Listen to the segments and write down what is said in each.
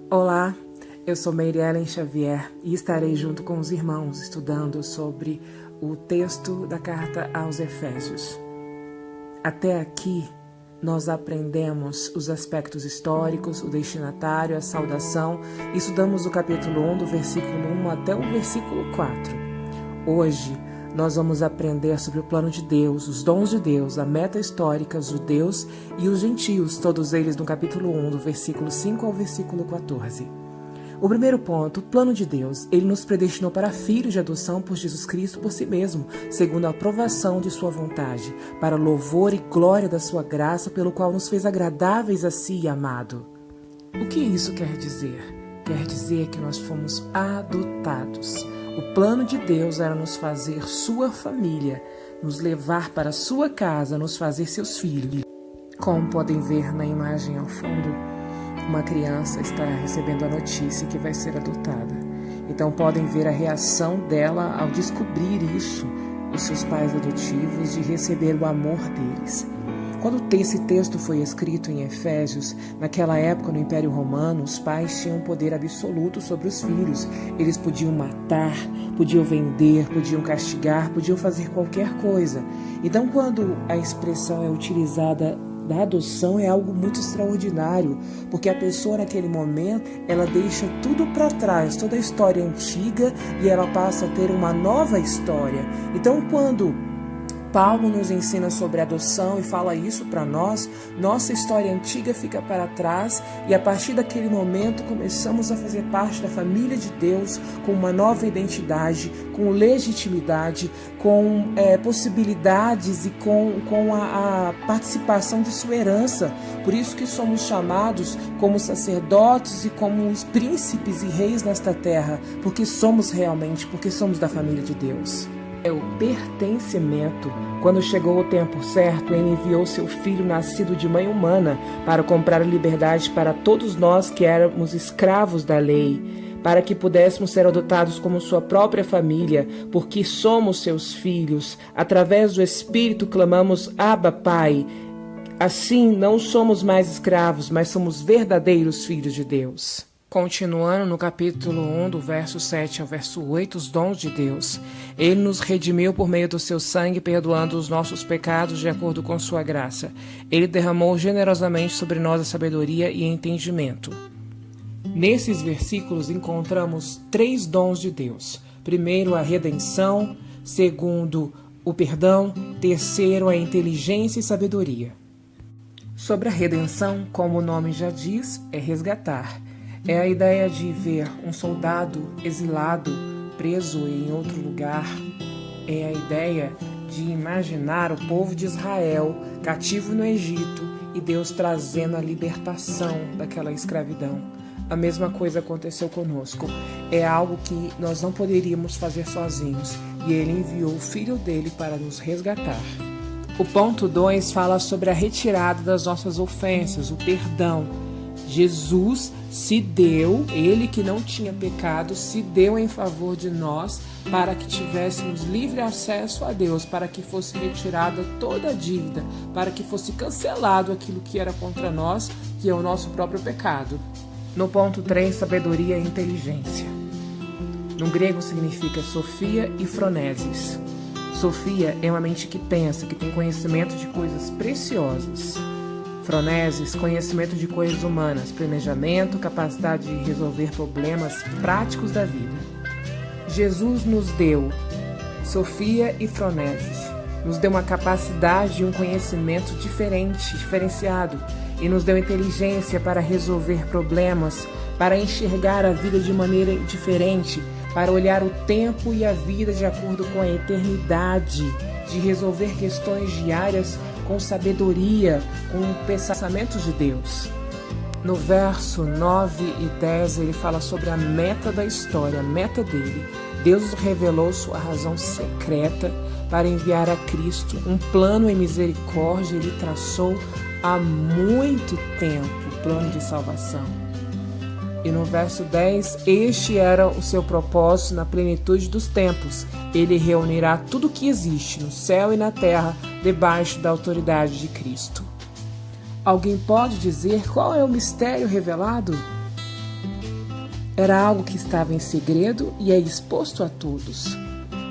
Olá, eu sou Meirellen Xavier e estarei junto com os irmãos estudando sobre o texto da carta aos Efésios. Até aqui, nós aprendemos os aspectos históricos, o destinatário, a saudação e estudamos o capítulo 1, do versículo 1 até o versículo 4. Hoje, nós vamos aprender sobre o plano de Deus, os dons de Deus, a meta histórica, os judeus e os gentios, todos eles no capítulo 1, do versículo 5 ao versículo 14. O primeiro ponto, o plano de Deus, ele nos predestinou para filhos de adoção por Jesus Cristo por si mesmo, segundo a aprovação de sua vontade, para louvor e glória da sua graça, pelo qual nos fez agradáveis a si e amado. O que isso quer dizer? Quer dizer que nós fomos adotados. O plano de Deus era nos fazer sua família, nos levar para sua casa, nos fazer seus filhos. Como podem ver na imagem ao fundo, uma criança está recebendo a notícia que vai ser adotada. Então podem ver a reação dela ao descobrir isso, os seus pais adotivos, de receber o amor deles. Quando esse texto foi escrito em Efésios, naquela época no Império Romano, os pais tinham poder absoluto sobre os filhos. Eles podiam matar, podiam vender, podiam castigar, podiam fazer qualquer coisa. Então, quando a expressão é utilizada da adoção, é algo muito extraordinário, porque a pessoa naquele momento, ela deixa tudo para trás, toda a história antiga, e ela passa a ter uma nova história. Então, quando Paulo nos ensina sobre adoção e fala isso para nós, nossa história antiga fica para trás e a partir daquele momento começamos a fazer parte da família de Deus com uma nova identidade, com legitimidade, com possibilidades e com a participação de sua herança. Por isso que somos chamados como sacerdotes e como os príncipes e reis nesta terra, porque somos da família de Deus. É o pertencimento. Quando chegou o tempo certo, ele enviou seu filho nascido de mãe humana para comprar a liberdade para todos nós que éramos escravos da lei, para que pudéssemos ser adotados como sua própria família, porque somos seus filhos. Através do Espírito clamamos, Abba, Pai. Assim, não somos mais escravos, mas somos verdadeiros filhos de Deus. Continuando no capítulo 1, do verso 7 ao verso 8, os dons de Deus. Ele nos redimiu por meio do seu sangue, perdoando os nossos pecados de acordo com sua graça. Ele derramou generosamente sobre nós a sabedoria e entendimento. Nesses versículos encontramos 3 dons de Deus. Primeiro, a redenção. Segundo, o perdão. Terceiro, a inteligência e sabedoria. Sobre a redenção, como o nome já diz, é resgatar. É a ideia de ver um soldado exilado, preso em outro lugar. É a ideia de imaginar o povo de Israel cativo no Egito e Deus trazendo a libertação daquela escravidão. A mesma coisa aconteceu conosco. É algo que nós não poderíamos fazer sozinhos e Ele enviou o Filho dele para nos resgatar. O ponto 2 fala sobre a retirada das nossas ofensas, o perdão. Jesus se deu, ele que não tinha pecado, se deu em favor de nós para que tivéssemos livre acesso a Deus, para que fosse retirada toda a dívida, para que fosse cancelado aquilo que era contra nós, que é o nosso próprio pecado. No ponto 3, sabedoria e inteligência. No grego significa Sofia e Phronesis. Sofia é uma mente que pensa, que tem conhecimento de coisas preciosas. Phronesis, conhecimento de coisas humanas, planejamento, capacidade de resolver problemas práticos da vida. Jesus nos deu Sofia e Phronesis, nos deu uma capacidade e um conhecimento diferenciado, e nos deu inteligência para resolver problemas, para enxergar a vida de maneira diferente, para olhar o tempo e a vida de acordo com a eternidade, de resolver questões diárias com sabedoria, com pensamentos de Deus. No verso 9 e 10, ele fala sobre a meta da história, a meta dele. Deus revelou sua razão secreta para enviar a Cristo, um plano em misericórdia. Ele traçou há muito tempo o plano de salvação. E no verso 10, este era o seu propósito na plenitude dos tempos. Ele reunirá tudo o que existe no céu e na terra debaixo da autoridade de Cristo. Alguém pode dizer qual é o mistério revelado? Era algo que estava em segredo e é exposto a todos.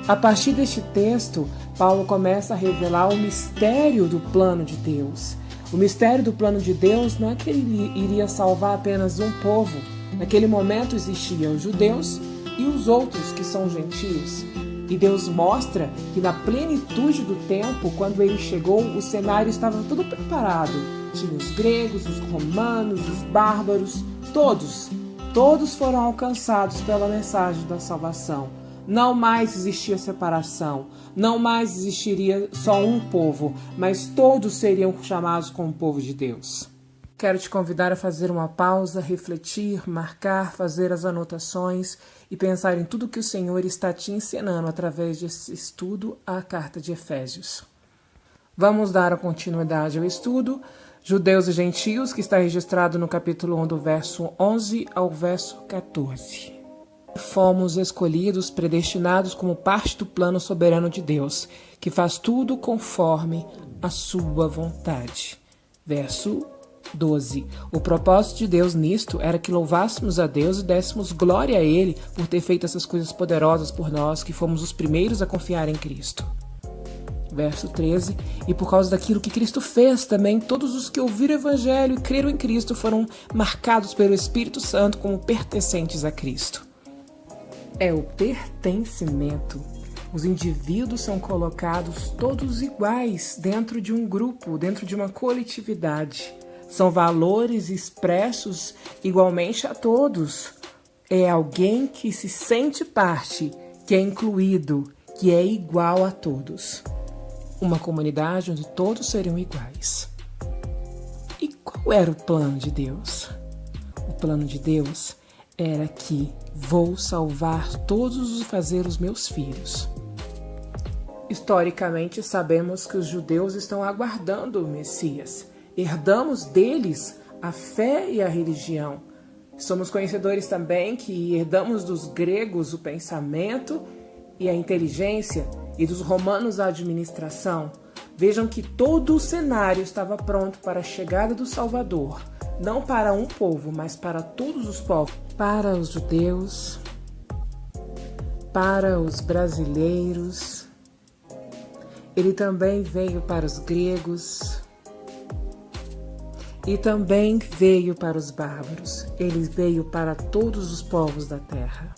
A partir deste texto, Paulo começa a revelar o mistério do plano de Deus. O mistério do plano de Deus não é que ele iria salvar apenas um povo. Naquele momento existiam os judeus e os outros que são gentios. E Deus mostra que na plenitude do tempo, quando ele chegou, o cenário estava tudo preparado. Tinha os gregos, os romanos, os bárbaros, todos foram alcançados pela mensagem da salvação. Não mais existia separação, não mais existiria só um povo, mas todos seriam chamados como povo de Deus. Quero te convidar a fazer uma pausa, refletir, marcar, fazer as anotações e pensar em tudo que o Senhor está te ensinando através desse estudo à carta de Efésios. Vamos dar a continuidade ao estudo, Judeus e Gentios, que está registrado no capítulo 1, do verso 11 ao verso 14. Fomos escolhidos, predestinados como parte do plano soberano de Deus, que faz tudo conforme a sua vontade. Verso 12. O propósito de Deus nisto era que louvássemos a Deus e dessemos glória a Ele por ter feito essas coisas poderosas por nós, que fomos os primeiros a confiar em Cristo. Verso 13. E por causa daquilo que Cristo fez também, todos os que ouviram o Evangelho e creram em Cristo foram marcados pelo Espírito Santo como pertencentes a Cristo. É o pertencimento. Os indivíduos são colocados todos iguais dentro de um grupo, dentro de uma coletividade. São valores expressos igualmente a todos. É alguém que se sente parte, que é incluído, que é igual a todos. Uma comunidade onde todos seriam iguais. E qual era o plano de Deus? O plano de Deus era que vou salvar todos e fazer os meus filhos. Historicamente, sabemos que os judeus estão aguardando o Messias. Herdamos deles a fé e a religião. Somos conhecedores também que herdamos dos gregos o pensamento e a inteligência e dos romanos a administração. Vejam que todo o cenário estava pronto para a chegada do Salvador. Não para um povo, mas para todos os povos. Para os judeus, para os brasileiros. Ele também veio para os gregos. E também veio para os bárbaros. Ele veio para todos os povos da terra.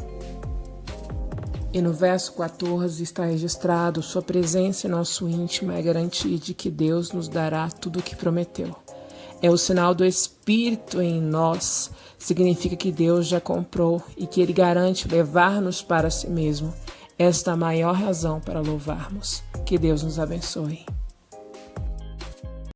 E no verso 14 está registrado: sua presença em nosso íntimo é garantia de que Deus nos dará tudo o que prometeu. É o sinal do Espírito em nós. Significa que Deus já comprou e que Ele garante levar-nos para si mesmo. Esta é a maior razão para louvarmos. Que Deus nos abençoe.